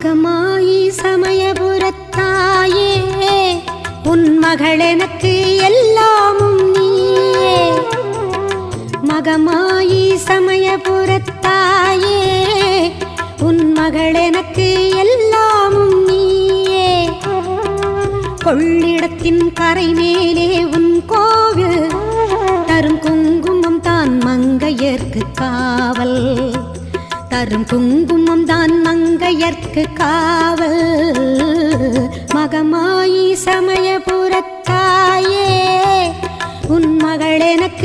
மகமாயி சமயபுரத்தாயே உன் மகள் எனக்கு எல்லாமும் நீயே. மகமாயி சமயபுரத்தாயே உன் மகள் எனக்கு எல்லாமும் நீயே. கொள்ளிடத்தின் கரை மேலே உன் கோவில் தரும் குங்குமம் தான் மங்கையர்க்கு காவல். தரும் குங்குமம் தான் மங்கையர்க்கு காவல். மகமாயி சமயபுரத்தாயே உன் மகள் எனக்கு